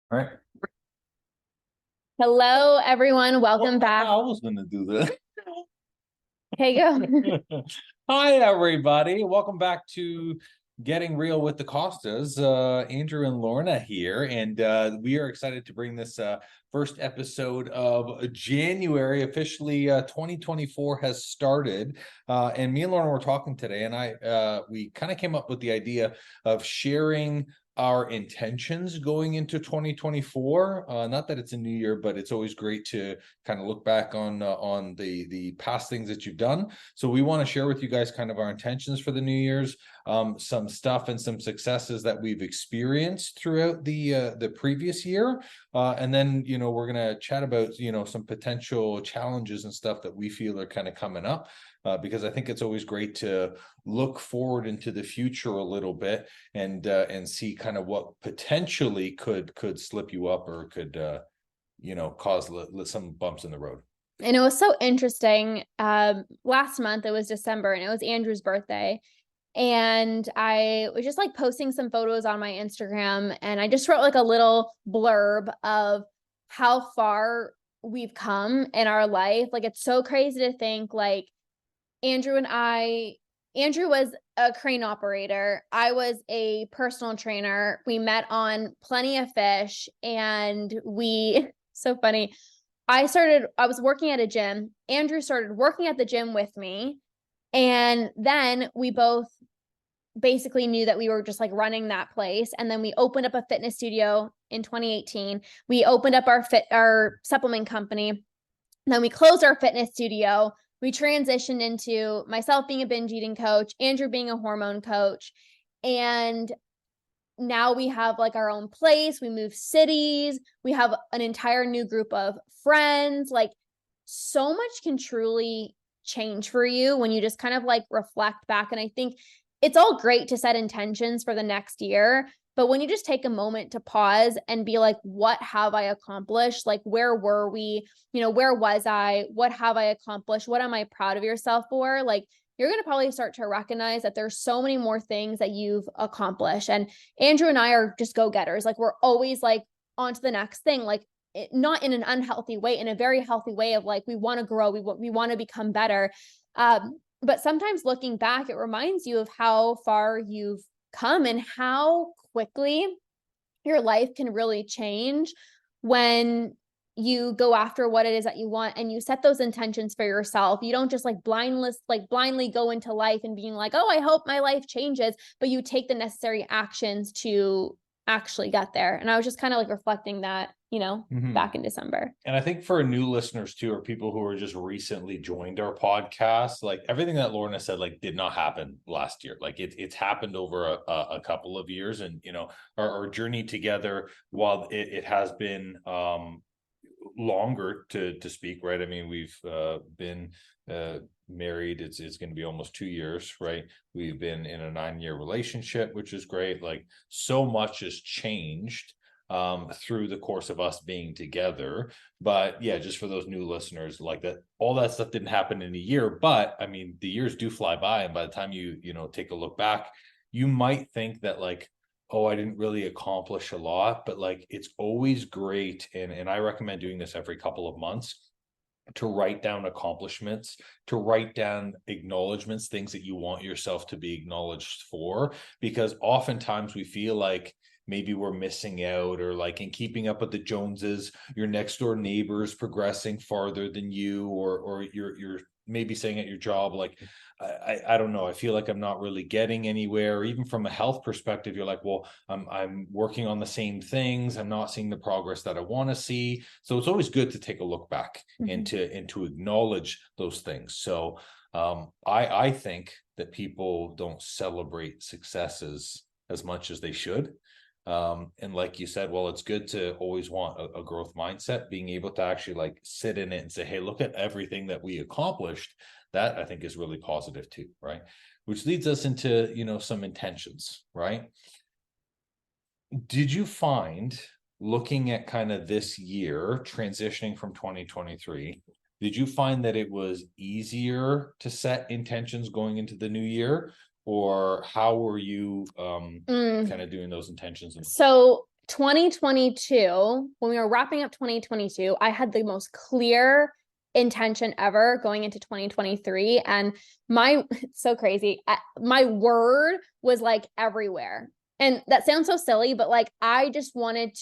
All right. Hello, everyone. Welcome back. I was going to do this. Okay, go. Hi, everybody. Welcome back to Getting Real with the Costas. Andrew and Lorna here, and we are excited to bring this first episode of January. Officially, 2024 has started, and me and Lorna were talking today, and we kind of came up with the idea of sharing our intentions going into 2024. Not that it's a new year, but it's always great to kind of look back on the past things that you've done. So we want to share with you guys kind of our intentions for the New Year's, some stuff and some successes that we've experienced throughout the previous year, and then we're gonna chat about some potential challenges and stuff that we feel are kind of coming up. Because I think it's always great to look forward into the future a little bit and see kind of what potentially could slip you up or could cause some bumps in the road. And it was so interesting. Last month, it was December, and it was Andrew's birthday. And I was just like posting some photos on my Instagram, and I just wrote like a little blurb of how far we've come in our life. Like, it's so crazy to think, like, Andrew was a crane operator. I was a personal trainer. We met on Plenty of Fish, and so funny. I was working at a gym. Andrew started working at the gym with me. And then we both basically knew that we were just like running that place. And then we opened up a fitness studio in 2018. We opened up our supplement company. Then we closed our fitness studio. We transitioned into myself being a binge eating coach, Andrew being a hormone coach. And now we have like our own place. We moved cities. We have an entire new group of friends. Like, so much can truly change for you when you just kind of like reflect back. And I think it's all great to set intentions for the next year, but when you just take a moment to pause and be like, what have I accomplished? Like, where were we? Where was I? What have I accomplished? What am I proud of yourself for? Like, you're going to probably start to recognize that there's so many more things that you've accomplished. And Andrew and I are just go-getters. Like, we're always like on to the next thing, like not in an unhealthy way, in a very healthy way of like, we want to grow, we want to become better. But sometimes looking back, it reminds you of how far you've come and how quickly your life can really change when you go after what it is that you want and you set those intentions for yourself. You don't just like blindly go into life and being like, oh, I hope my life changes, but you take the necessary actions to actually get there. And I was just kind of like reflecting that, back in December. And I think for new listeners too, or people who are just recently joined our podcast, like everything that Lorna said, like did not happen last year. Like it's happened over a couple of years, and our journey together, while it has been longer to speak, right? I mean, we've been married. It's going to be almost 2 years, right? We've been in a 9-year relationship, which is great. Like, so much has changed through the course of us being together. But yeah, just for those new listeners, like that, all that stuff didn't happen in a year. But I mean, the years do fly by, and by the time you take a look back, you might think that like, oh, I didn't really accomplish a lot. But like, it's always great, and I recommend doing this every couple of months, to write down accomplishments, to write down acknowledgments, things that you want yourself to be acknowledged for, because oftentimes we feel like maybe we're missing out, or like in keeping up with the Joneses, your next door neighbor's progressing farther than you, or you're maybe saying at your job, like, I don't know, I feel like I'm not really getting anywhere. Or even from a health perspective, you're like, well, I'm working on the same things, I'm not seeing the progress that I want to see. So it's always good to take a look back and to acknowledge those things. So I think that people don't celebrate successes as much as they should. And like you said, well, it's good to always want a growth mindset, being able to actually like sit in it and say, hey, look at everything that we accomplished. That I think is really positive too, right? Which leads us into, some intentions, right? Did you find, looking at kind of this year, transitioning from 2023, did you find that it was easier to set intentions going into the new year? Or how were you kind of doing those intentions? So 2022, when we were wrapping up 2022, I had the most clear intention ever going into 2023. And it's so crazy. My word was like everywhere. And that sounds so silly, but like, I wanted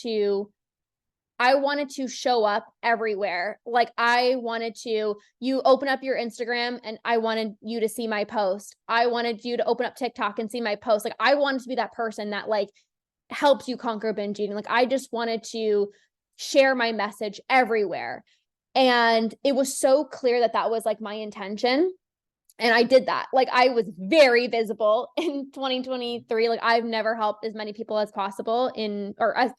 to show up everywhere. Like you open up your Instagram and I wanted you to see my post. I wanted you to open up TikTok and see my post. Like I wanted to be that person that like helps you conquer binge eating. Like I just wanted to share my message everywhere. And it was so clear that that was like my intention. And I did that. Like I was very visible in 2023. Like I've never helped as many people as possible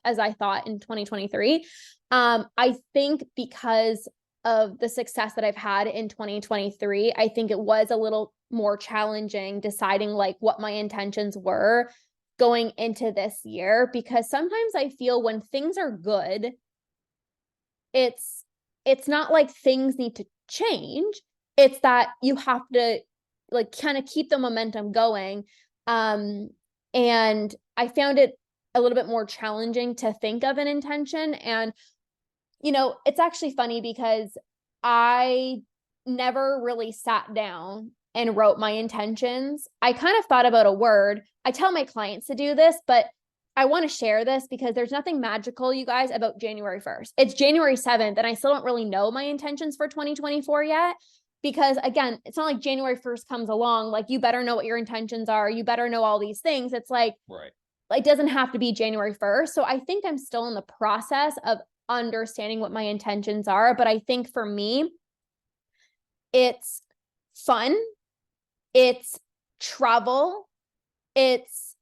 as I thought in 2023. I think because of the success that I've had in 2023, I think it was a little more challenging deciding like what my intentions were going into this year, because sometimes I feel when things are good, it's not like things need to change. It's that you have to like kind of keep the momentum going. And I found it a little bit more challenging to think of an intention. And, it's actually funny because I never really sat down and wrote my intentions. I kind of thought about a word. I tell my clients to do this, but I want to share this because there's nothing magical, you guys, about January 1st. It's January 7th, and I still don't really know my intentions for 2024 yet. Because again, it's not like January 1st comes along, like you better know what your intentions are. You better know all these things. It's like, Right. It doesn't have to be January 1st. So I think I'm still in the process of understanding what my intentions are. But I think for me, it's fun. It's travel. It's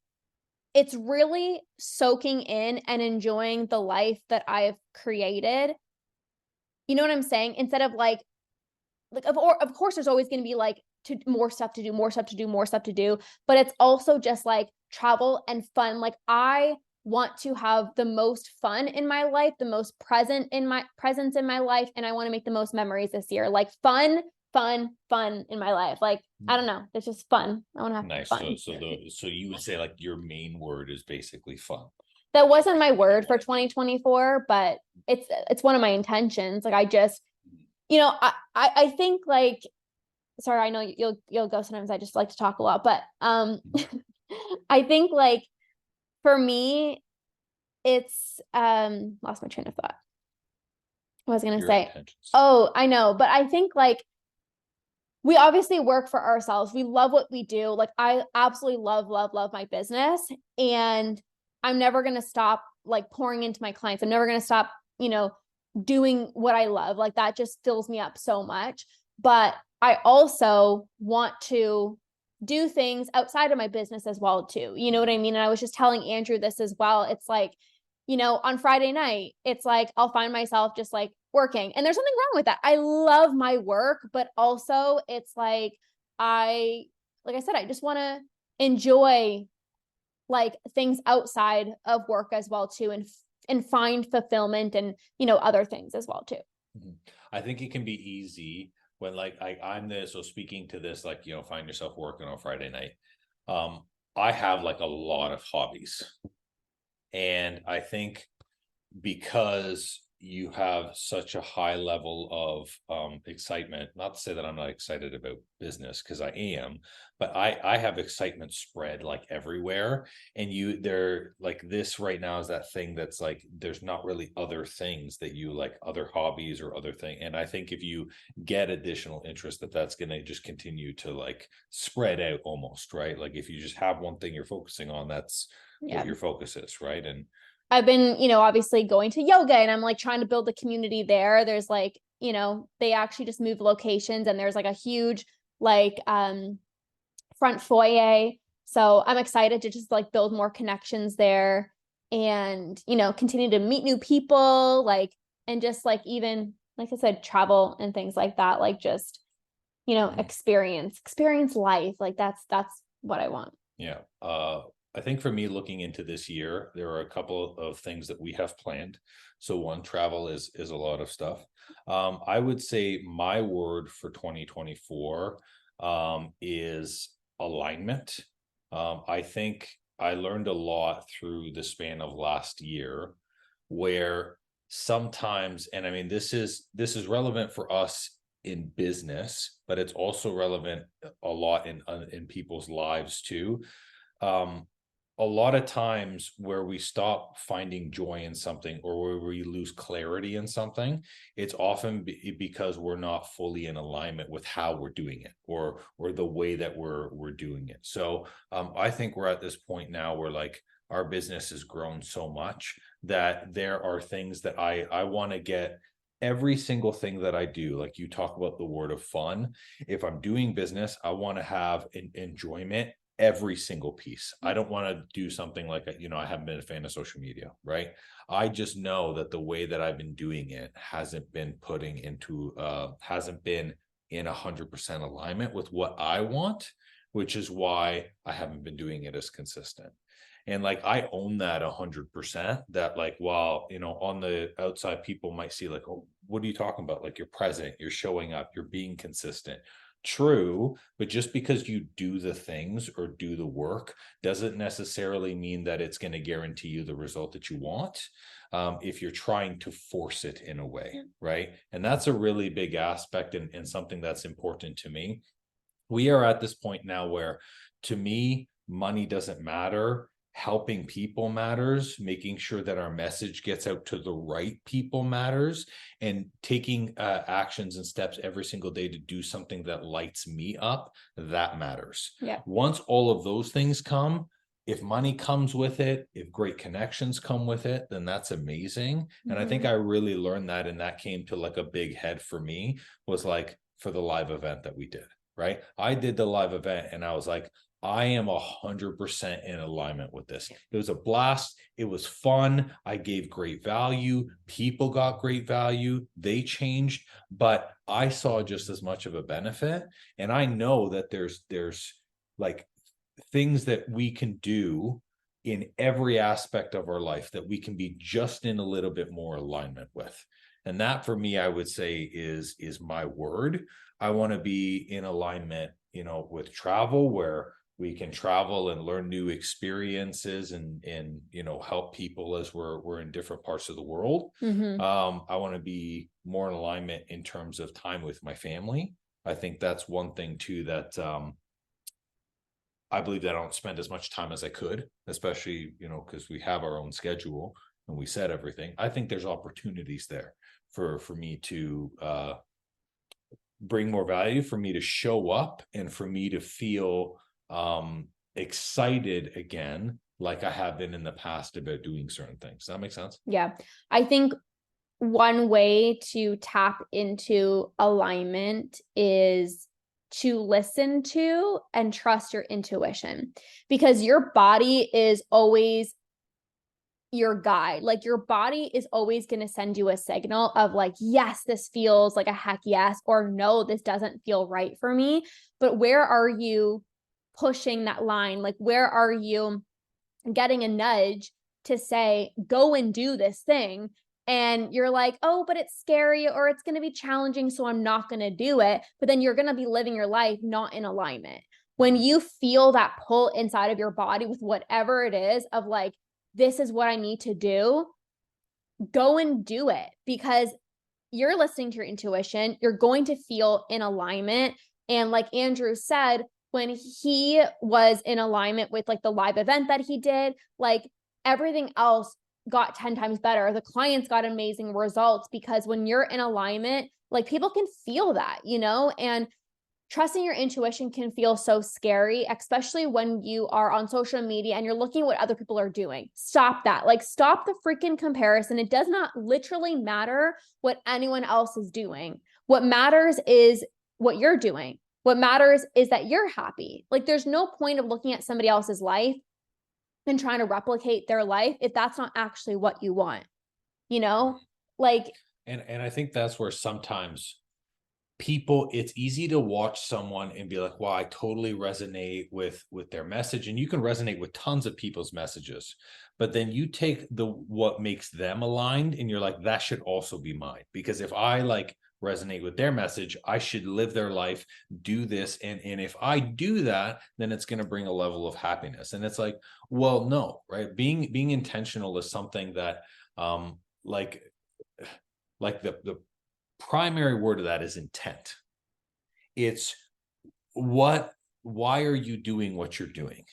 really soaking in and enjoying the life that I've created. You know what I'm saying? Instead of like of course there's always going to be like more stuff to do, but it's also just like travel and fun. Like I want to have the most fun in my life, the most presence in my life, and I want to make the most memories this year. Like fun in my life. Like I don't know, it's just fun. I want to have Nice. fun. So you would say like your main word is basically fun. That wasn't my word for 2024, but it's one of my intentions. Like I just, I think like, sorry, I know you'll go sometimes. I just like to talk a lot, but I think like for me, it's lost my train of thought. What was I gonna say? Intentions. Oh, I know, but I think like we obviously work for ourselves. We love what we do. Like I absolutely love my business, and I'm never gonna stop like pouring into my clients. I'm never gonna stop, doing what I love. Like that just fills me up so much. But I also want to do things outside of my business as well too. You know what I mean? And I was just telling Andrew this as well. It's like, on Friday night, it's like I'll find myself just like working. And there's nothing wrong with that. I love my work, but also it's like like I said, I just want to enjoy like things outside of work as well too, and find fulfillment and other things as well too. I think it can be easy when like I'm this, so speaking to this, like find yourself working on Friday night. I have like a lot of hobbies, and I think because you have such a high level of excitement, not to say that I'm not excited about business, because I am, but I have excitement spread like everywhere. And they're like, this right now is that thing that's like there's not really other things that you like, other hobbies or other thing. And I think if you get additional interest, that's going to just continue to like spread out almost, right? Like if you just have one thing you're focusing on, that's what your focus is, right? And I've been, obviously going to yoga, and I'm like trying to build a community there. There's like, they actually just moved locations, and there's like a huge like front foyer. So I'm excited to just like build more connections there, and continue to meet new people, like, and just like even like I said, travel and things like that. Like just, experience life. Like that's what I want. Yeah. I think for me, looking into this year, there are a couple of things that we have planned. So one, travel is a lot of stuff. I would say my word for 2024 is alignment. I think I learned a lot through the span of last year, where sometimes, and I mean, this is relevant for us in business, but it's also relevant a lot in people's lives too. Um, a lot of times where we stop finding joy in something, or where we lose clarity in something, it's often because we're not fully in alignment with how we're doing it, or the way that we're doing it. So I think we're at this point now where like our business has grown so much that there are things that I want to get every single thing that I do. Like you talk about the word of fun. If I'm doing business, I want to have an enjoyment every single piece. I don't want to do something like, I haven't been a fan of social media, right? I just know that the way that I've been doing it hasn't been hasn't been in 100% alignment with what I want, which is why I haven't been doing it as consistent. And like, I own that 100%, that like, while, on the outside, people might see like, oh, what are you talking about? Like, you're present, you're showing up, you're being consistent. True, but just because you do the things or do the work doesn't necessarily mean that it's going to guarantee you the result that you want, if you're trying to force it in a way, right? And that's a really big aspect, and something that's important to me. We are at this point now where, to me, money doesn't matter. Helping people matters. Making sure that our message gets out to the right people matters. And taking actions and steps every single day to do something that lights me up, that matters. Yeah. Once all of those things come, if money comes with it, if great connections come with it, then that's amazing. Mm-hmm. And I think I really learned that, and that came to like a big head for me, was like for the live event that we did, right? I did the live event and I was like, I am 100% in alignment with this. It was a blast. It was fun. I gave great value. People got great value. They changed, but I saw just as much of a benefit. And I know that there's like things that we can do in every aspect of our life that we can be just in a little bit more alignment with. And that, for me, I would say is my word. I want to be in alignment, with travel, where we can travel and learn new experiences and help people as we're in different parts of the world. Mm-hmm. I want to be more in alignment in terms of time with my family. I think that's one thing too, that I believe that I don't spend as much time as I could, especially, because we have our own schedule and we set everything. I think there's opportunities there for me to bring more value, for me to show up, and for me to feel excited again, like I have been in the past, about doing certain things. Does that make sense? Yeah. I think one way to tap into alignment is to listen to and trust your intuition, because your body is always your guide. Like, your body is always going to send you a signal of like, yes, this feels like a heck yes, or no, this doesn't feel right for me. But where are you pushing that line? Like, where are you getting a nudge to say, go and do this thing? And you're like, oh, but it's scary, or it's going to be challenging, so I'm not going to do it. But then you're going to be living your life not in alignment. When you feel that pull inside of your body with whatever it is, of like, this is what I need to do, go and do it, because you're listening to your intuition. You're going to feel in alignment. And like Andrew said, when he was in alignment with like the live event that he did, like everything else got 10 times better. The clients got amazing results, because when you're in alignment, like people can feel that, and trusting your intuition can feel so scary, especially when you are on social media and you're looking at what other people are doing. Stop that. Like, stop the freaking comparison. It does not literally matter what anyone else is doing. What matters is what you're doing. What matters is that you're happy. Like, there's no point of looking at somebody else's life and trying to replicate their life if that's not actually what you want, like. And I think that's where sometimes people, it's easy to watch someone and be like, wow, I totally resonate with their message. And you can resonate with tons of people's messages, but then you take what makes them aligned and you're like, that should also be mine. Because if I like resonate with their message. I should live their life, do this. And if I do that, then it's going to bring a level of happiness. And it's like, well, no, right? Being intentional is something that, like the primary word of that is intent. It's why are you doing what you're doing?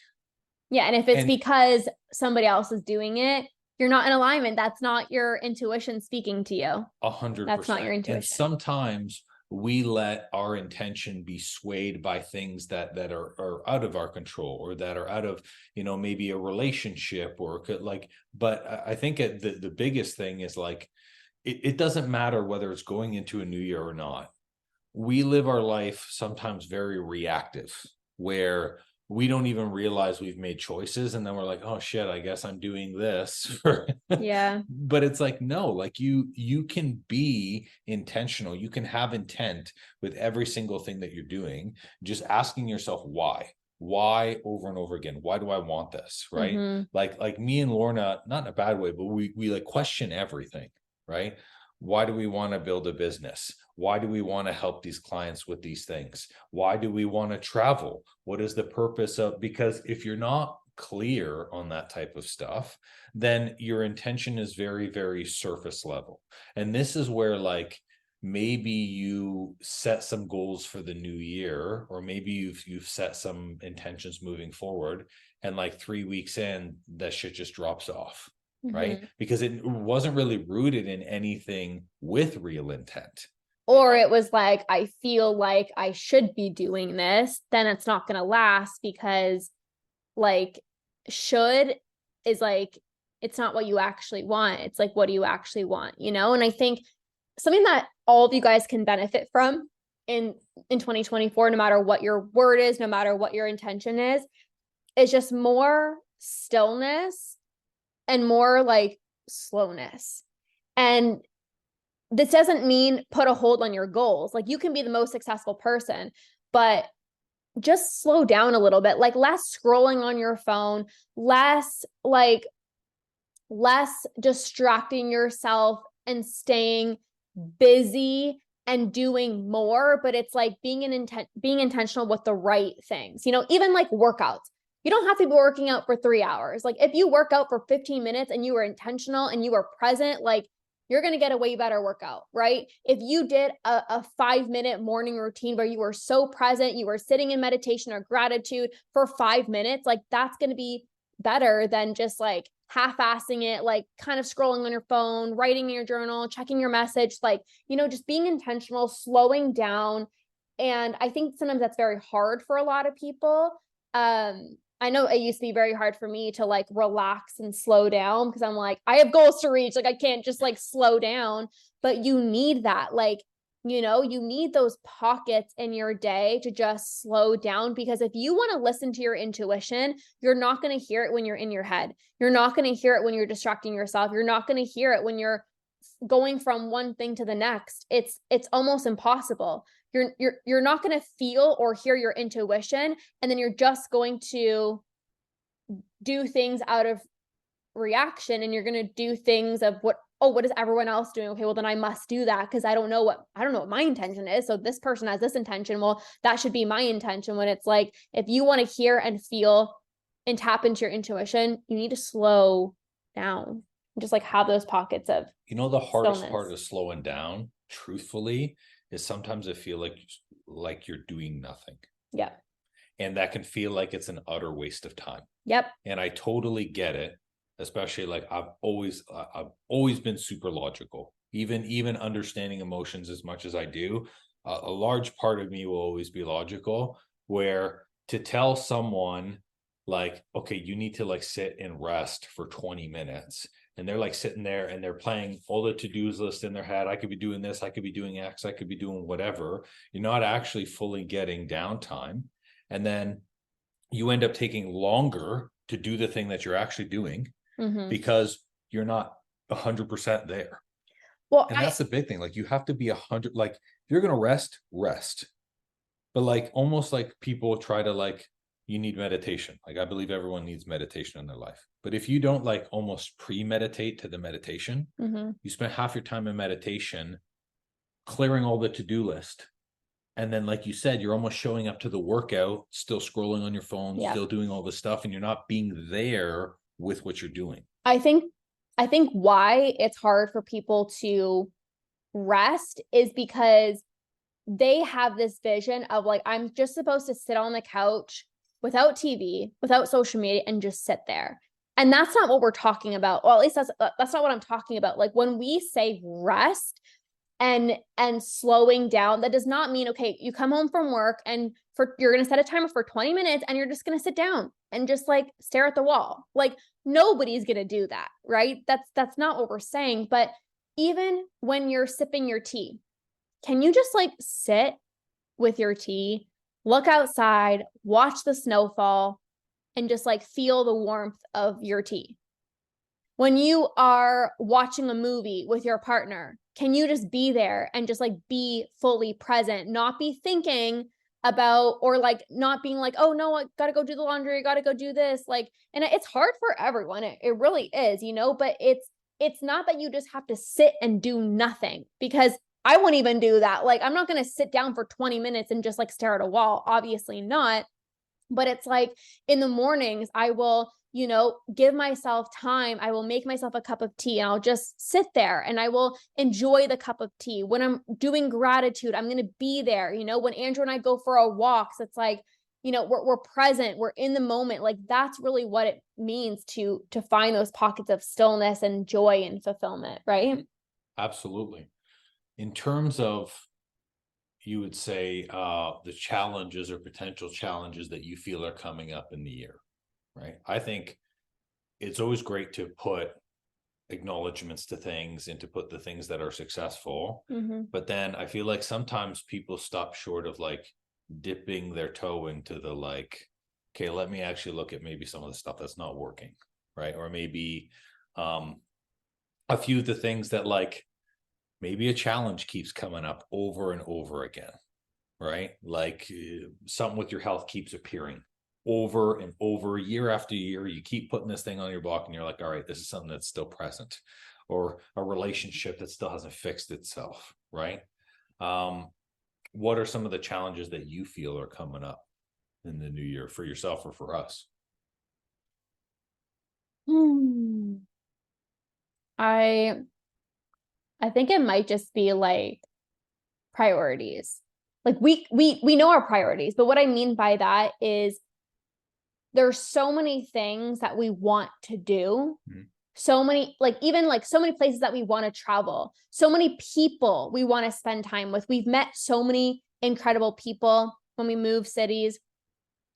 Yeah. And if it's because somebody else is doing it, you're not in alignment. That's not your intuition speaking to you. 100%. That's not your intuition. And sometimes we let our intention be swayed by things that are out of our control, or that are out of, maybe a relationship, or but I think the biggest thing is like, it doesn't matter whether it's going into a new year or not. We live our life sometimes very reactive, where we don't even realize we've made choices, and then we're like, oh shit, I guess I'm doing this. Yeah. But it's like, no, like you can be intentional. You can have intent with every single thing that you're doing, just asking yourself why over and over again. Why do I want this? Right. Mm-hmm. Like me and Lorna, not in a bad way, but we like question everything, right? Why do we want to build a business? Why do we want to help these clients with these things? Why do we want to travel? What is the purpose of? Because if you're not clear on that type of stuff, then your intention is very, very surface level. And this is where, like, maybe you set some goals for the new year, or maybe you've set some intentions moving forward, and like 3 weeks in, that shit just drops off. Right? Mm-hmm. Because it wasn't really rooted in anything with real intent. Or it was like, I feel like I should be doing this, then it's not going to last, because like should is like, it's not what you actually want. It's like, what do you actually want? And I think something that all of you guys can benefit from in 2024, no matter what your word is, no matter what your intention is just more stillness and more like slowness. And this doesn't mean put a hold on your goals. Like, you can be the most successful person, but just slow down a little bit, like less scrolling on your phone, less distracting yourself and staying busy and doing more. But it's like being intentional with the right things, even like workouts. You don't have to be working out for 3 hours. Like, if you work out for 15 minutes and you were intentional and you were present, like, you're going to get a way better workout, right? If you did a 5-minute morning routine where you were so present, you were sitting in meditation or gratitude for 5 minutes, like, that's going to be better than just like half-assing it, like kind of scrolling on your phone, writing in your journal, checking your message, like, just being intentional, slowing down. And I think sometimes that's very hard for a lot of people. I know it used to be very hard for me to like relax and slow down, because I'm like, I have goals to reach. Like, I can't just like slow down. But you need that. Like, you need those pockets in your day to just slow down, because if you want to listen to your intuition, you're not going to hear it when you're in your head. You're not going to hear it when you're distracting yourself. You're not going to hear it when you're going from one thing to the next. It's almost impossible. You're not going to feel or hear your intuition, and then you're just going to do things out of reaction, and you're going to do things of what is everyone else doing? Okay, well then I must do that, because I don't know what my intention is. So this person has this intention. Well, that should be my intention. When it's like, if you want to hear and feel and tap into your intuition, you need to slow down. Just like have those pockets of the hardest stillness. part of slowing down, truthfully, is sometimes I feel like you're doing nothing. Yeah. And that can feel like it's an utter waste of time. Yep. And I totally get it, especially like I've always been super logical, even understanding emotions as much as I do. A large part of me will always be logical, where to tell someone like, okay, you need to like sit and rest for 20 minutes. And they're like sitting there and they're playing all the to-dos list in their head. I could be doing this. I could be doing X. I could be doing whatever. You're not actually fully getting downtime. And then you end up taking longer to do the thing that you're actually doing, because you're not 100% there. Well, and that's the big thing. Like, you have to be 100, like, if you're going to rest. But like, almost like people try to like, you need meditation. Like, I believe everyone needs meditation in their life. But if you don't like almost premeditate to the meditation, you spend half your time in meditation clearing all the to-do list. And then, like you said, you're almost showing up to the workout, still scrolling on your phone, Yeah. still doing all this stuff, and you're not being there with what you're doing. I think why it's hard for people to rest is because they have this vision of like, I'm just supposed to sit on the couch without TV, without social media, and just sit there. And that's not what we're talking about. Well, at least that's not what I'm talking about. Like when we say rest and slowing down, that does not mean, okay, you come home from work and you're going to set a timer for 20 minutes and you're just going to sit down and just like stare at the wall. Like nobody's going to do that, right? That's not what we're saying. But even when you're sipping your tea, can you just like sit with your tea, look outside, watch the snowfall, and just like feel the warmth of your tea? When you are watching a movie with your partner, can you just be there and just like be fully present, not be thinking about, or like not being like, oh no, I gotta go do the laundry, I gotta go do this. Like, and it's hard for everyone. It really is, you know, but it's not that you just have to sit and do nothing, because I won't even do that. Like, I'm not going to sit down for 20 minutes and just like stare at a wall. Obviously not. But it's like in the mornings, I will, you know, give myself time. I will make myself a cup of tea and I'll just sit there and I will enjoy the cup of tea. When I'm doing gratitude, I'm going to be there. You know, when Andrew and I go for our walks, it's like, you know, we're present, we're in the moment. Like that's really what it means to find those pockets of stillness and joy and fulfillment, right? Absolutely. In terms of, you would say, the challenges or potential challenges that you feel are coming up in the year, right? I think it's always great to put acknowledgements to things and to put the things that are successful. Mm-hmm. But then I feel like sometimes people stop short of like dipping their toe into the like, okay, let me actually look at maybe some of the stuff that's not working, right? Or maybe a few of the things that like, maybe a challenge keeps coming up over and over again, right? Like something with your health keeps appearing over and over, year after year. You keep putting this thing on your block and you're like, all right, this is something that's still present, or a relationship that still hasn't fixed itself, right? What are some of the challenges that you feel are coming up in the new year for yourself or for us? I think it might just be like priorities. Like we know our priorities, but what I mean by that is there's so many things that we want to do. Mm-hmm. So many, like even like so many places that we want to travel, so many people we want to spend time with. We've met so many incredible people when we move cities.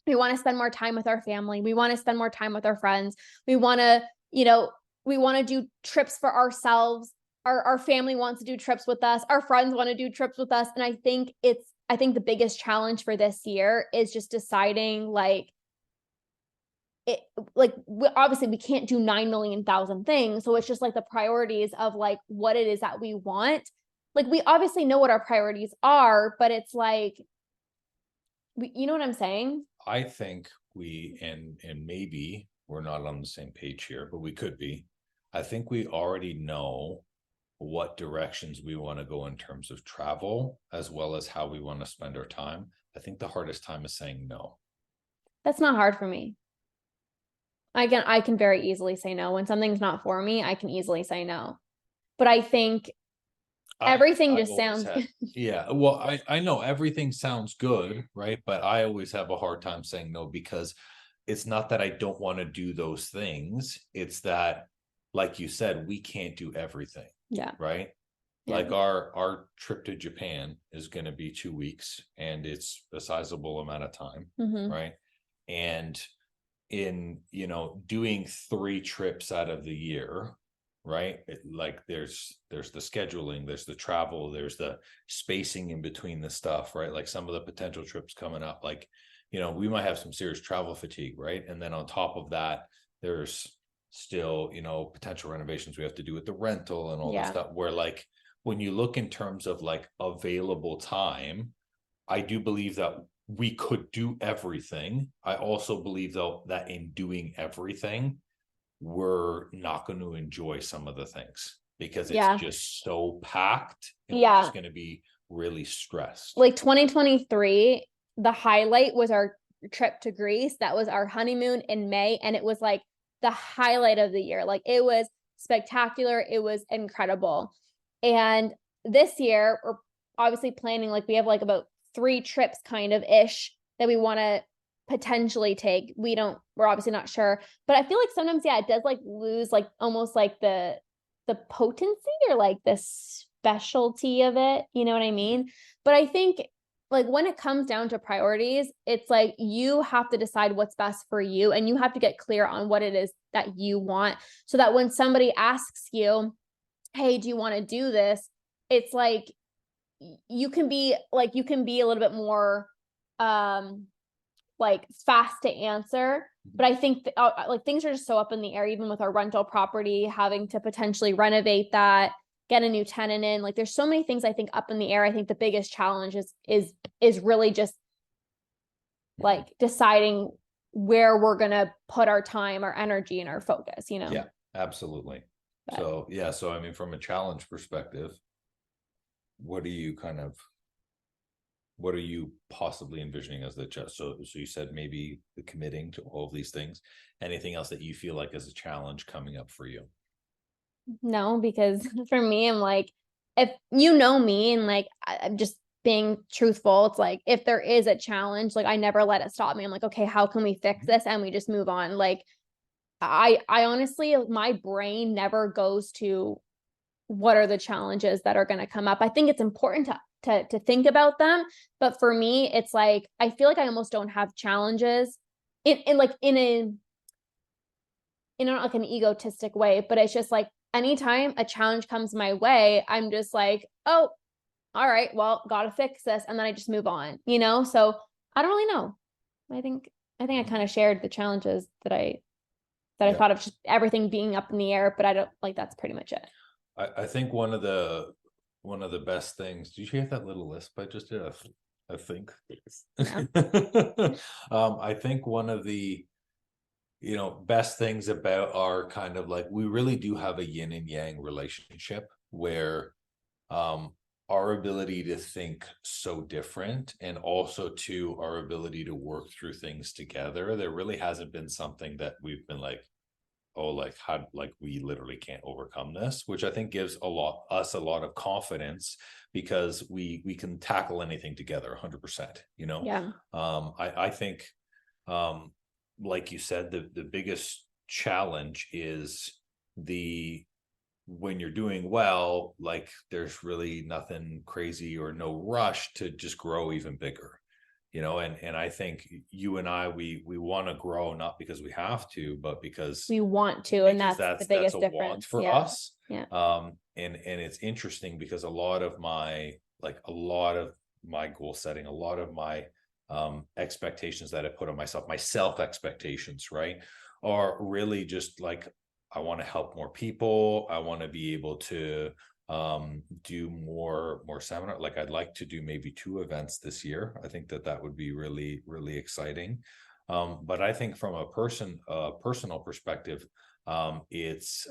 We want to spend more time with our family. We want to spend more time with our friends. We want to, you know, we want to do trips for ourselves. Our family wants to do trips with us. Our friends want to do trips with us. And I think the biggest challenge for this year is just deciding like, obviously we can't do 9 million thousand things. So it's just like the priorities of like what it is that we want. Like we obviously know what our priorities are, but it's like, you know what I'm saying? I think and maybe we're not on the same page here, but we could be. I think we already know what directions we want to go in terms of travel, as well as how we want to spend our time. I think the hardest time is saying no. That's not hard for me. I can very easily say no. When something's not for me, I can easily say no. But I think everything just sounds good. Yeah. Well, I know everything sounds good, right? But I always have a hard time saying no, because it's not that I don't want to do those things. It's that, like you said, we can't do everything. Yeah. Right. Yeah. Like our trip to Japan is going to be 2 weeks, and it's a sizable amount of time. Mm-hmm. Right. And in, you know, doing 3 trips out of the year, right? Like there's the scheduling, there's the travel, there's the spacing in between the stuff, right? Like some of the potential trips coming up, like, you know, we might have some serious travel fatigue, right? And then on top of that, there's still, you know, potential renovations we have to do with the rental and all that stuff, where like when you look in terms of like available time, I do believe that we could do everything. I also believe, though, that in doing everything, we're not going to enjoy some of the things. because it's Yeah. just so packed and we're Yeah. just going to be really stressed. Like 2023, the highlight was our trip to Greece. That was our honeymoon in May. And it was like the highlight of the year. Like it was spectacular. It was incredible. And this year, we're obviously planning, like we have like about 3 trips kind of ish that we want to potentially take. We're obviously not sure, but I feel like sometimes, yeah, it does like lose like almost like the potency or like the specialty of it. You know what I mean? But I think like when it comes down to priorities, it's like you have to decide what's best for you and you have to get clear on what it is that you want so that when somebody asks you, hey, do you want to do this? It's like you can be a little bit more like fast to answer. But I think like things are just so up in the air, even with our rental property, having to potentially renovate that, get a new tenant in. Like there's so many things I think up in the air. I think the biggest challenge is really just like deciding where we're gonna put our time, our energy, and our focus, you know? Yeah, absolutely. But So yeah, so I mean, from a challenge perspective, what are you possibly envisioning as the challenge? So you said maybe the committing to all of these things. Anything else that you feel like is a challenge coming up for you? no, because for me, I'm like, if you know me and like I'm just being truthful, it's like if there is a challenge, like I never let it stop me. I'm like, okay, how can we fix this? And we just move on. Like I honestly, my brain never goes to what are the challenges that are going to come up. I think it's important to think about them, but for me, it's like I feel like I almost don't have challenges in like in like an egotistic way, but it's just like anytime a challenge comes my way, I'm just like, oh, all right, well, gotta fix this, and then I just move on, you know. So I don't really know. I think I kind of shared the challenges that I thought of, just everything being up in the air, but I don't like that's pretty much it. I think one of the best things. Did you hear that little lisp I just did? I think. Yeah. I think one of the best things about our kind of like, we really do have a yin and yang relationship where our ability to think so different, and also to our ability to work through things together, there really hasn't been something that we've been like, oh, like how, like we literally can't overcome this, which I think gives us a lot of confidence, because we can tackle anything together 100%, Yeah. I think like you said, the biggest challenge is when you're doing well, like there's really nothing crazy or no rush to just grow even bigger, and I think you and I, we want to grow, not because we have to, but because We want to, and that's the biggest a difference. want for Yeah. us. Yeah. And it's interesting because a lot of my goal setting, a lot of my expectations that I put on myself, my self expectations, right, are really just like, I want to help more people. I want to be able to do more seminar. Like I'd like to do maybe 2 events this year. I think that would be really, really exciting. But I think from a personal perspective, it's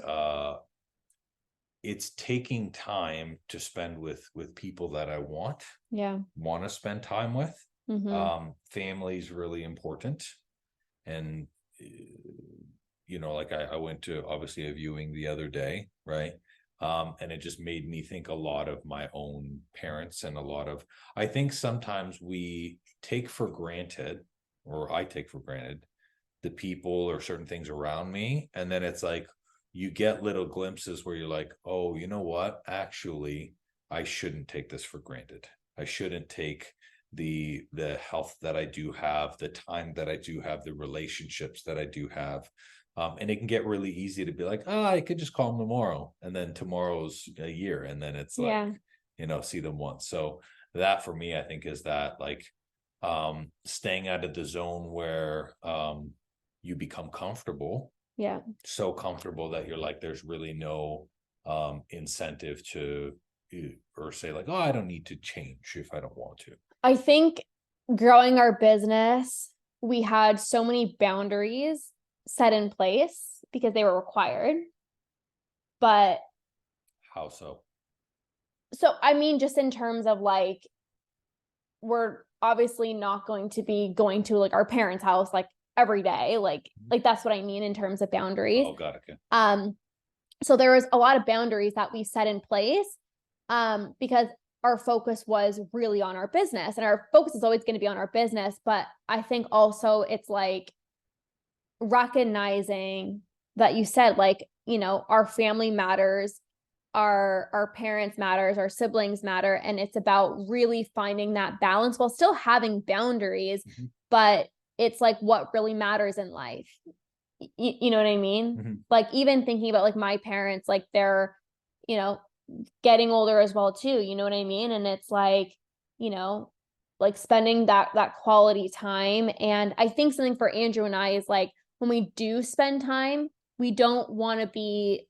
taking time to spend with people that I want to spend time with. Family is really important. And like I went to obviously a viewing the other day, right? And it just made me think a lot of my own parents, and I think sometimes we take for granted, or I take for granted, the people or certain things around me. And then it's like, you get little glimpses where you're like, oh, you know what? Actually, I shouldn't take this for granted. I shouldn't take the health that I do have, the time that I do have, the relationships that I do have. And it can get really easy to be like, oh, I could just call them tomorrow. And then tomorrow's a year. And then it's like, see them once. So that for me, I think is that like staying out of the zone where you become comfortable. Yeah. So comfortable that you're like, there's really no incentive to, or say like, oh, I don't need to change if I don't want to. I think growing our business, we had so many boundaries set in place because they were required. But How so? So, I mean, just in terms of like, we're obviously not going to be going to like our parents' house like every day. Like that's what I mean in terms of boundaries. Oh, got it. Okay. So there was a lot of boundaries that we set in place, because our focus was really on our business, and our focus is always going to be on our business. But I think also it's like recognizing that you said, like, you know, our family matters, our parents matters, our siblings matter, and it's about really finding that balance while still having boundaries. But it's like what really matters in life. You know what I mean? Like, even thinking about like my parents, like they're, you know, getting older as well too, you know what I mean? And it's like, you know, like spending that quality time. And I think something for Andrew and I is like, when we do spend time, we don't want to be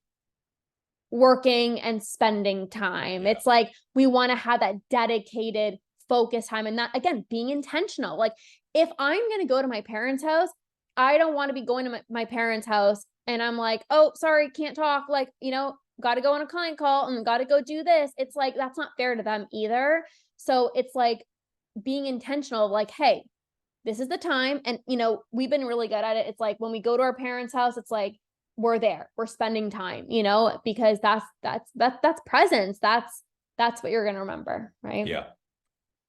working and spending time. Yeah. It's like we want to have that dedicated focus time, and that, again, being intentional. Like, if I'm going to go to my parents' house, I don't want to be going to my parents' house and I'm like, oh, sorry, can't talk. Like, you know, got to go on a client call and got to go do this. It's like, that's not fair to them either. So it's like being intentional, like, hey, this is the time. And, you know, we've been really good at it. It's like when we go to our parents' house, it's like, we're there, we're spending time, you know, because that's presence. That's what you're going to remember. Right. Yeah.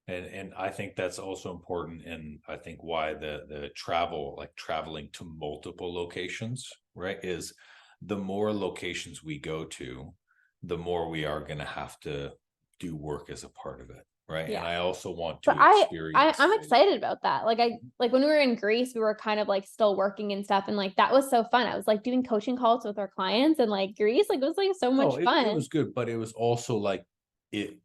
And I think that's also important. And I think why the travel, like traveling to multiple locations, right, is the more locations we go to, the more we are going to have to do work as a part of it. Right. Yeah. And I also want to But I'm experience. excited about that. Like, like when we were in Greece, we were kind of like still working and stuff. And like, that was so fun. I was like doing coaching calls with our clients, and like Greece, like it was like so much No, fun. it was good, but it was also like it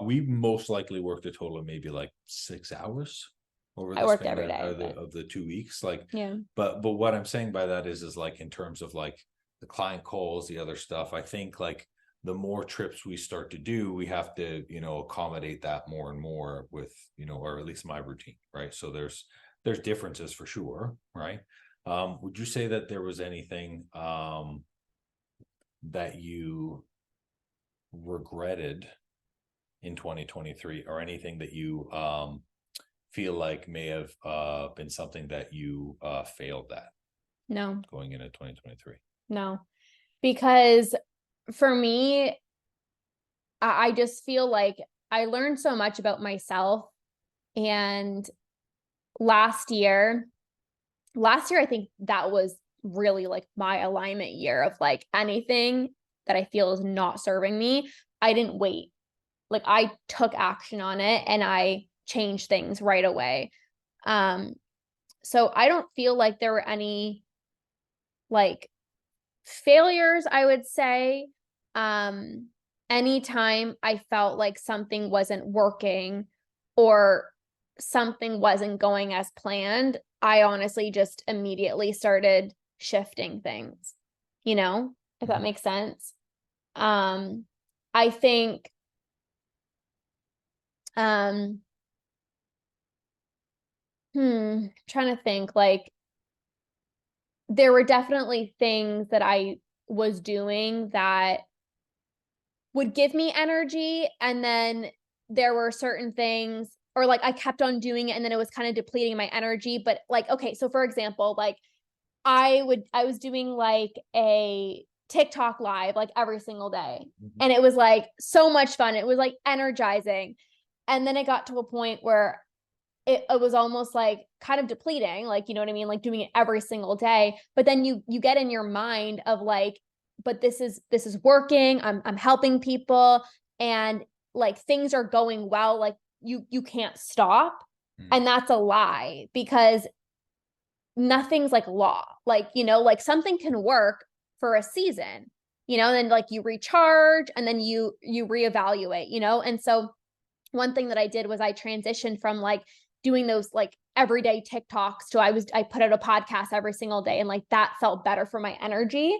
we most likely worked a total of maybe like 6 hours over I the worked span every day, of the 2 weeks. Like, yeah. but what I'm saying by that is like in terms of like the client calls, the other stuff, I think like the more trips we start to do, we have to, you know, accommodate that more and more with, you know, or at least my routine, right? So there's differences for sure, right? Would you say that there was anything that you regretted in 2023, or anything that you feel like may have been something that you failed at No, going into 2023? no, because for me, I just feel like I learned so much about myself. And last year, I think that was really like my alignment year of like anything that I feel is not serving me. I didn't wait. Like, I took action on it and I changed things right away. So I don't feel like there were any like failures, I would say. Anytime I felt like something wasn't working or something wasn't going as planned, I honestly just immediately started shifting things, you know, if that makes sense. I think, um, trying to think, like, there were definitely things that I was doing that would give me energy, and then there were certain things, or like I kept on doing it and then it was kind of depleting my energy. But like, okay, so for example, like I was doing like a TikTok live like every single day, and it was like so much fun, it was like energizing. And then it got to a point where it was almost like kind of depleting, like, you know what I mean, like doing it every single day. But then you get in your mind of like, but this is working, I'm helping people, and like things are going well, like you can't stop. And that's a lie, because nothing's like law. Like, you know, like something can work for a season, you know, and then like you recharge and then you reevaluate, you know. And so one thing that I did was I transitioned from like doing those like everyday TikToks to I put out a podcast every single day, and like that felt better for my energy.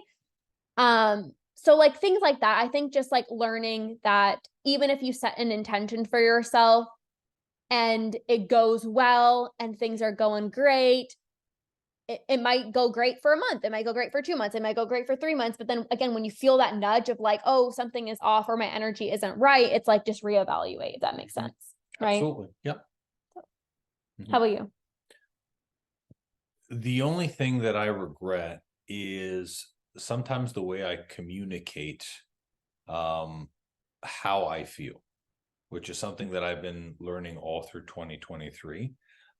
So like things like that, I think just like learning that even if you set an intention for yourself and it goes well and things are going great, it might go great for a month. It might go great for 2 months. It might go great for 3 months. But then again, when you feel that nudge of like, oh, something is off or my energy isn't right, it's like, just reevaluate, if that makes sense. Right. Absolutely. Yep. How about you? The only thing that I regret is sometimes the way I communicate how I feel, which is something that I've been learning all through 2023.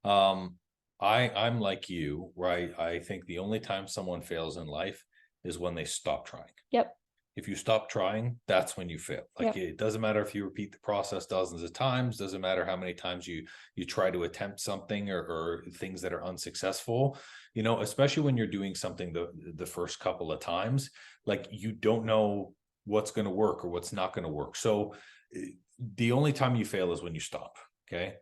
I'm like you, right? I think the only time someone fails in life is when they stop trying. Yep. If you stop trying, that's when you fail. Like, Yep. it doesn't matter if you repeat the process dozens of times, doesn't matter how many times you try to attempt something, or things that are unsuccessful, you know, especially when you're doing something the first couple of times, like, you don't know what's going to work or what's not going to work. So the only time you fail is when you stop. Okay.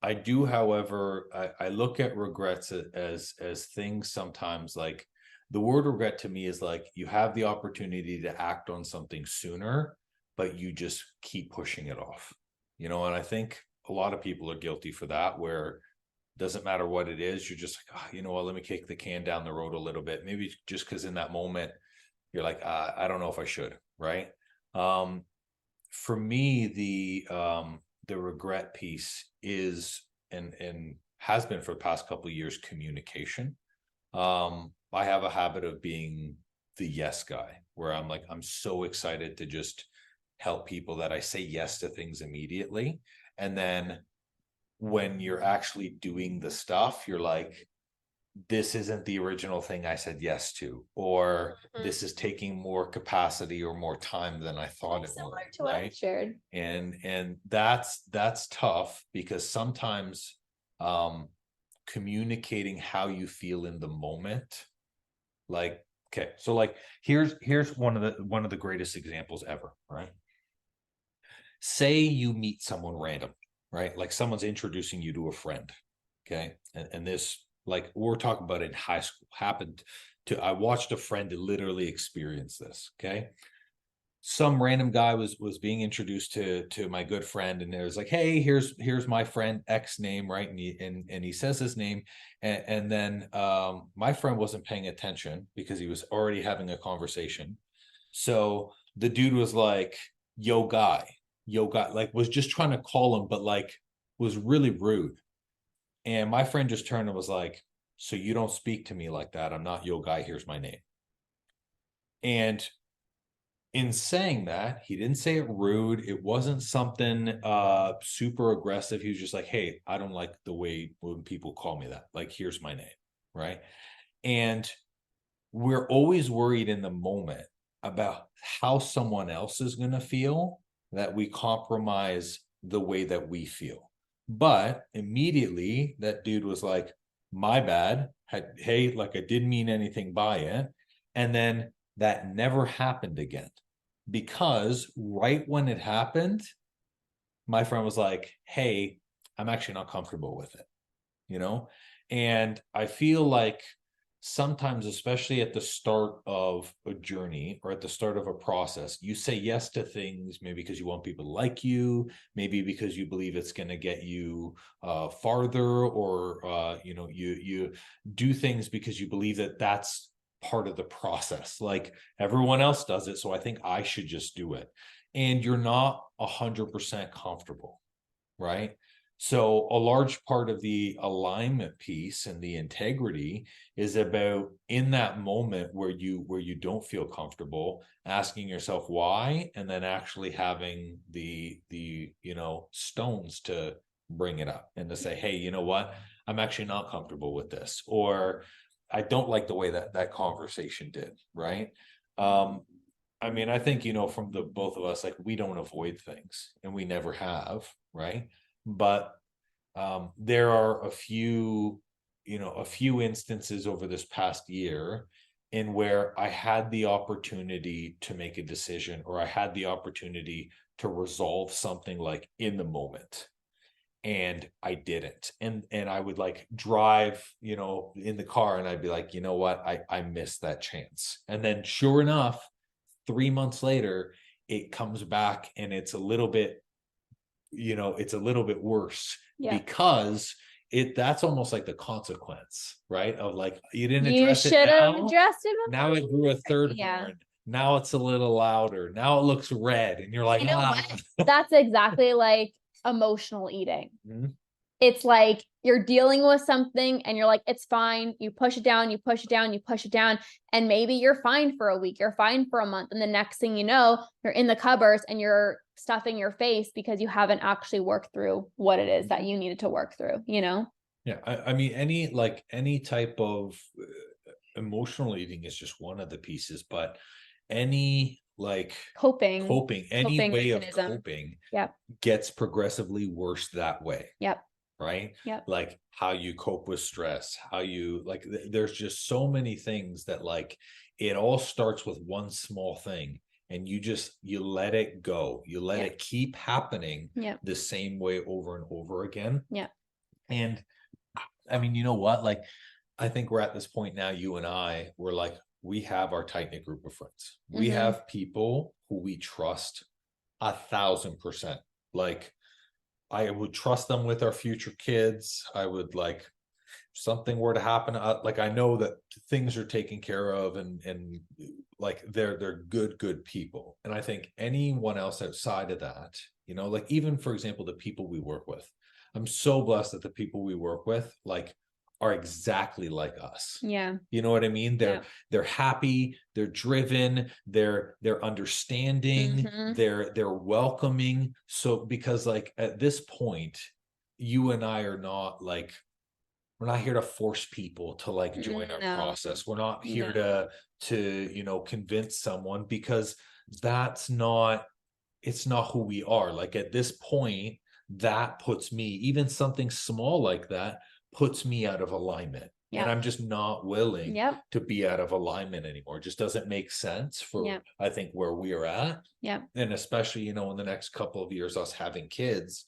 I do, however, I look at regrets as things sometimes, like, the word regret to me is like, you have the opportunity to act on something sooner, but you just keep pushing it off, you know. And I think a lot of people are guilty for that, where it doesn't matter what it is, you're just like, oh, you know what, let me kick the can down the road a little bit, maybe just because in that moment you're like, I don't know if I should, right? For me, the regret piece is, and has been for the past couple of years, communication. I have a habit of being the yes guy, where I'm like, I'm so excited to just help people that I say yes to things immediately. And then when you're actually doing the stuff, you're like, this isn't the original thing I said yes to, or this is taking more capacity or more time than I thought it would. To what I shared. And that's tough, because sometimes communicating how you feel in the moment, like, okay, so like, here's one of the greatest examples ever, right? Say you meet someone random, right? Like, someone's introducing you to a friend. Okay. And this, like, we're talking about in high school, happened to, I watched a friend literally experience this. Okay. Some random guy was being introduced to my good friend, and it was like, hey, here's my friend X name, right? And he says his name, and then my friend wasn't paying attention because he was already having a conversation. So the dude was like, yo guy, like, was just trying to call him, but like, was really rude. And my friend just turned and was like, so you don't speak to me like that, I'm not yo guy, here's my name. And in saying that, he didn't say it rude. It wasn't something super aggressive. He was just like, hey, I don't like the way when people call me that. Like, here's my name, right? And we're always worried in the moment about how someone else is going to feel, that we compromise the way that we feel. But immediately that dude was like, my bad. Hey, like, I didn't mean anything by it. And then that never happened again, because right when it happened, my friend was like, hey, I'm actually not comfortable with it, you know? And I feel like sometimes, especially at the start of a journey or at the start of a process, you say yes to things, maybe because you want people to like you, maybe because you believe it's going to get you farther, or you know, you do things because you believe that that's part of the process, like everyone else does it, so I think I should just do it. And you're not 100% comfortable, right? So a large part of the alignment piece and the integrity is about, in that moment where you don't feel comfortable, asking yourself why, and then actually having the you know, stones to bring it up and to say, hey, you know what, I'm actually not comfortable with this, or I don't like the way that conversation did, right? I mean, I think, you know, from the both of us, like, we don't avoid things, and we never have, right? But there are a few, you know, a few instances over this past year in where I had the opportunity to make a decision, or I had the opportunity to resolve something, like, in the moment, and I didn't. And I would, like, drive, you know, in the car, and I'd be like, you know what, I missed that chance. And then sure enough, 3 months later, it comes back, and it's a little bit, you know, it's a little bit worse, Yeah. because that's almost like the consequence, right? Of like, you didn't You address it should have now. addressed it Now it grew a third Yeah. horn. Now it's a little louder. Now it looks red. And you're like, You know what? That's exactly like emotional eating. Mhm. It's like you're dealing with something and you're like, it's fine. You push it down, you push it down, you push it down. And maybe you're fine for a week, you're fine for a month. And the next thing you know, you're in the cupboards and you're stuffing your face because you haven't actually worked through what it is that you needed to work through, you know? Yeah. I mean, any type of emotional eating is just one of the pieces, but any like Coping any way mechanism. of coping Yep. gets progressively worse that way. Yep. Right. Yep. Like how you cope with stress, how you like, there's just so many things that like, it all starts with one small thing, and you let it go, you let it keep happening the same way over and over again. And I mean, you know what, like, I think we're at this point now, you and we're like, we have our tight knit group of friends. We have people who we trust 1,000%. Like, I would trust them with our future kids. I would, like, something were to happen, like, I know that things are taken care of, and like they're good people. And I think anyone else outside of that, you know, like, even for example, the people we work with, I'm so blessed that the people we work with, like, are exactly like us. Yeah. You know what I mean? They're happy, they're driven, they're understanding, they're welcoming. So because like at this point, you and I are not like, we're not here to force people to like join our process. We're not here to you know, convince someone, because it's not who we are. Like at this point, that puts me, even something small like that puts me out of alignment. And I'm just not willing to be out of alignment anymore. It just doesn't make sense for I think where we are at. And especially, you know, in the next couple of years, us having kids,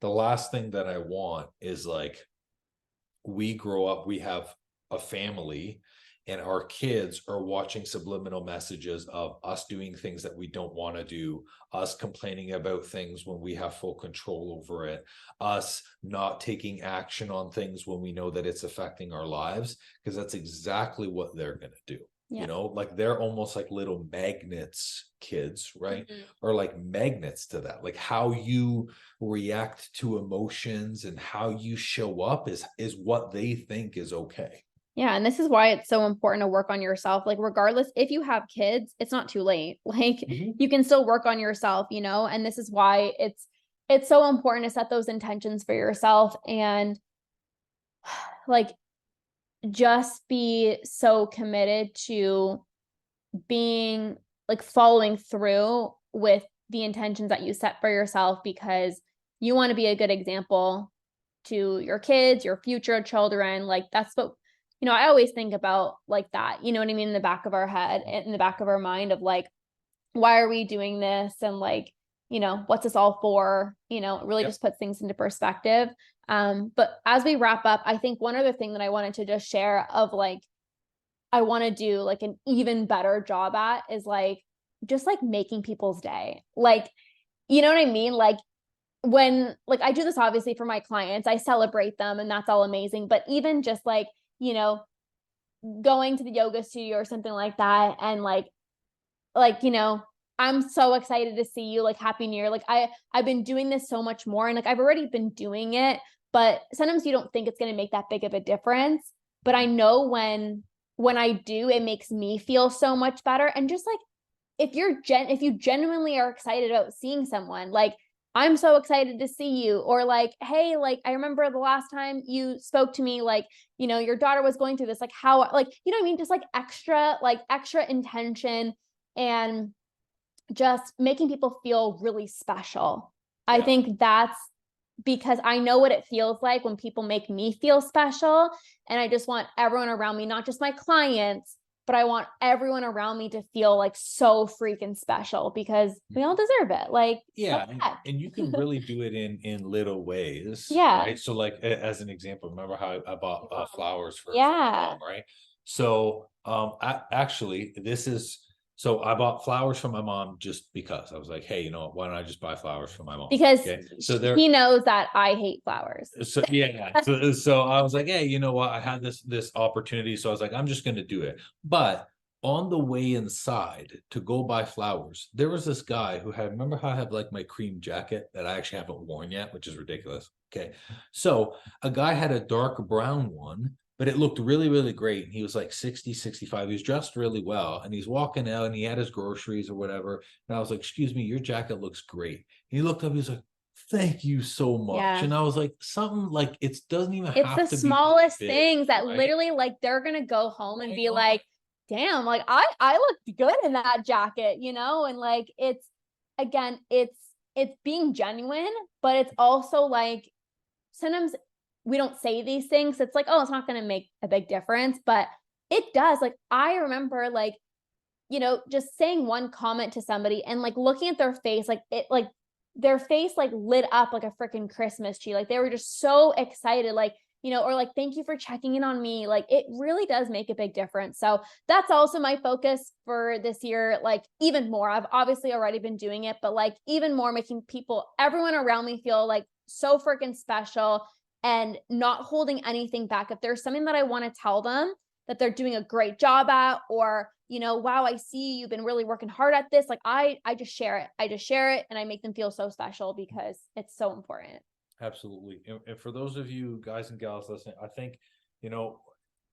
the last thing that I want is like, we grow up, we have a family, and our kids are watching subliminal messages of us doing things that we don't want to do, us complaining about things when we have full control over it, us not taking action on things when we know that it's affecting our lives, because that's exactly what they're going to do. You know, like, they're almost like little magnets, kids, right? Or like magnets to that. Like how you react to emotions and how you show up is what they think is okay. Yeah. And this is why it's so important to work on yourself. Like, regardless, if you have kids, it's not too late. Like, you can still work on yourself, you know? And this is why it's so important to set those intentions for yourself, and like, just be so committed to being like following through with the intentions that you set for yourself, because you want to be a good example to your kids, your future children. Like, that's what, you know, I always think about like that, you know what I mean? In the back of our head, in the back of our mind, of like, why are we doing this? And like, you know, what's this all for? You know, it really just puts things into perspective. But as we wrap up, I think one other thing that I wanted to just share of like, I want to do like an even better job at is like, just like making people's day. Like, you know what I mean? Like, when, like, I do this obviously for my clients, I celebrate them and that's all amazing. But even just like, you know, going to the yoga studio or something like that, and like, you know, I'm so excited to see you, like, happy new year. Like, I've been doing this so much more, and like, I've already been doing it, but sometimes you don't think it's going to make that big of a difference. But I know when I do, it makes me feel so much better. And just like, if you genuinely are excited about seeing someone, like, I'm so excited to see you, or like, hey, like, I remember the last time you spoke to me, like, you know, your daughter was going through this, like, how, like, you know what I mean? Just like extra intention, and just making people feel really special. I think that's because I know what it feels like when people make me feel special. And I just want everyone around me, not just my clients, but I want everyone around me to feel like so freaking special, because we all deserve it. Like, and you can really do it in little ways. Right. So like, as an example, remember how I bought flowers for my mom, right? So actually, this is So I bought flowers for my mom just because I was like, hey, you know what? Why don't I just buy flowers for my mom? Because Okay. So there, he knows that I hate flowers. so yeah. So I was like, hey, you know what? I had this opportunity. So I was like, I'm just gonna do it. But on the way inside to go buy flowers, there was this guy who had, remember how I have like my cream jacket that I actually haven't worn yet, which is ridiculous. Okay. So a guy had a dark brown one, but it looked really, really great. And he was like 60, 65. He was dressed really well. And he's walking out and he had his groceries or whatever. And I was like, excuse me, your jacket looks great. And he looked up, he was like, thank you so much. Yeah. And I was like, something like it doesn't even It's have the to smallest be big, things that right? literally like they're gonna go home and I be know. like, damn, like I looked good in that jacket, you know? And like it's again, it's being genuine, but it's also like sometimes we don't say these things. It's like, oh, it's not gonna make a big difference, but it does. Like I remember like, you know, just saying one comment to somebody and like looking at their face, like it like their face like lit up like a freaking Christmas tree. Like they were just so excited, like, you know, or like, thank you for checking in on me. Like it really does make a big difference. So that's also my focus for this year. Like even more, I've obviously already been doing it, but like even more making people, everyone around me feel like so freaking special and not holding anything back. If there's something that I want to tell them that they're doing a great job at, or, you know, wow, I see you've been really working hard at this. Like I just share it. I just share it and I make them feel so special because it's so important. Absolutely. And for those of you guys and gals listening, I think, you know,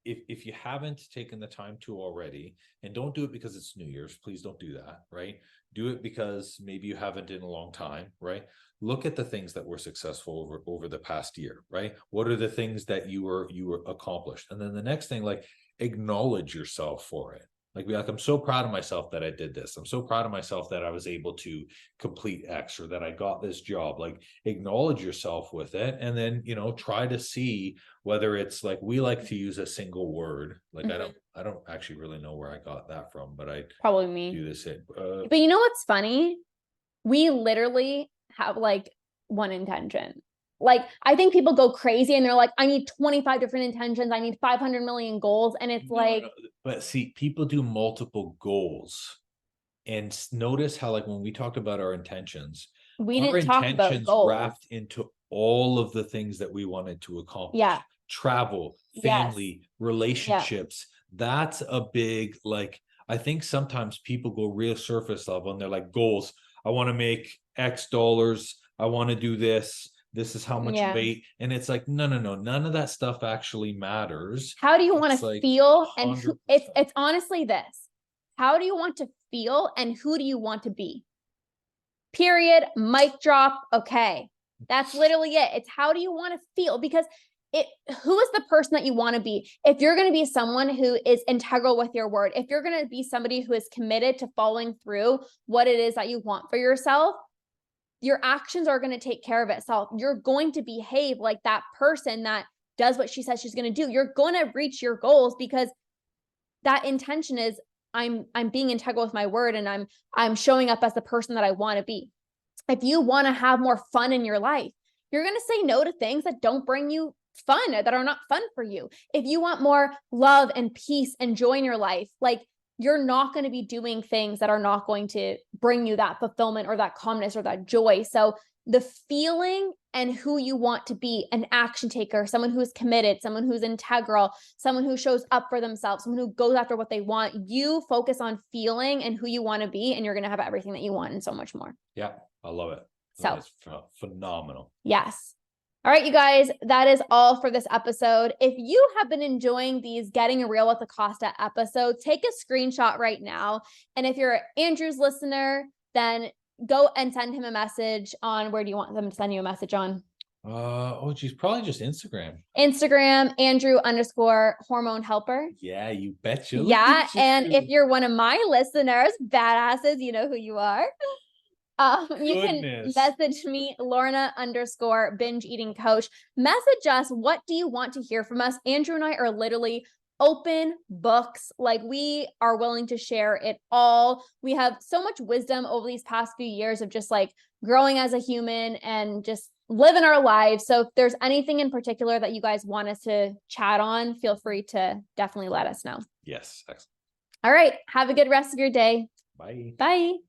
if you haven't taken the time to already, and don't do it because it's New Year's, please don't do that, right? Do it because maybe you haven't in a long time, right? Look at the things that were successful over the past year, right? What are the things that you were accomplished? And then the next thing, like acknowledge yourself for it. Like, be like, I'm so proud of myself that I did this. I'm so proud of myself that I was able to complete X or that I got this job. Like, acknowledge yourself with it. And then, you know, try to see whether it's like, we like to use a single word. Like, I don't actually really know where I got that from, but I Probably me. do this. But you know what's funny? We literally have like one intention. Like I think people go crazy and they're like, I need 25 different intentions. I need 500 million goals. And it's like, no. But see, people do multiple goals. And notice how, like, when we talked about our intentions, we our didn't talk about intentions goals. wrapped into all of the things that we wanted to accomplish. Yeah. Travel, family, relationships. That's a big, like, I think sometimes people go real surface level and they're like, goals. I want to make X dollars. I want to do this. This is how much weight. And it's like, no. None of that stuff actually matters. How do you want to feel? And it's honestly this. How do you want to feel and who do you want to be? Period. Mic drop. Okay. That's literally it. It's how do you want to feel? Because who is the person that you want to be? If you're going to be someone who is integral with your word, if you're going to be somebody who is committed to following through what it is that you want for yourself, your actions are going to take care of itself. You're going to behave like that person that does what she says she's going to do. You're going to reach your goals because that intention is I'm being integral with my word and I'm showing up as the person that I want to be. If you want to have more fun in your life, you're going to say no to things that don't bring you fun, that are not fun for you. If you want more love and peace and joy in your life, like you're not going to be doing things that are not going to bring you that fulfillment or that calmness or that joy. So the feeling and who you want to be, an action taker, someone who is committed, someone who's integral, someone who shows up for themselves, someone who goes after what they want, you focus on feeling and who you want to be, and you're going to have everything that you want and so much more. Yeah, I love it. So it's phenomenal. Yes. All right, you guys, that is all for this episode. If you have been enjoying these Getting Real with the Costa episodes, take a screenshot right now. And if you're Andrew's listener, then go and send him a message on, where do you want them to send you a message on? Geez, probably just Instagram. Instagram, Andrew_hormone helper. Yeah, you betcha. Yeah. And if you're one of my listeners, badasses, you know who you are. You can message me, Lorna_binge eating coach. Message us. What do you want to hear from us? Andrew and I are literally open books. Like, we are willing to share it all. We have so much wisdom over these past few years of just like growing as a human and just living our lives. So if there's anything in particular that you guys want us to chat on, feel free to definitely let us know. Yes. Excellent. All right. Have a good rest of your day. Bye. Bye.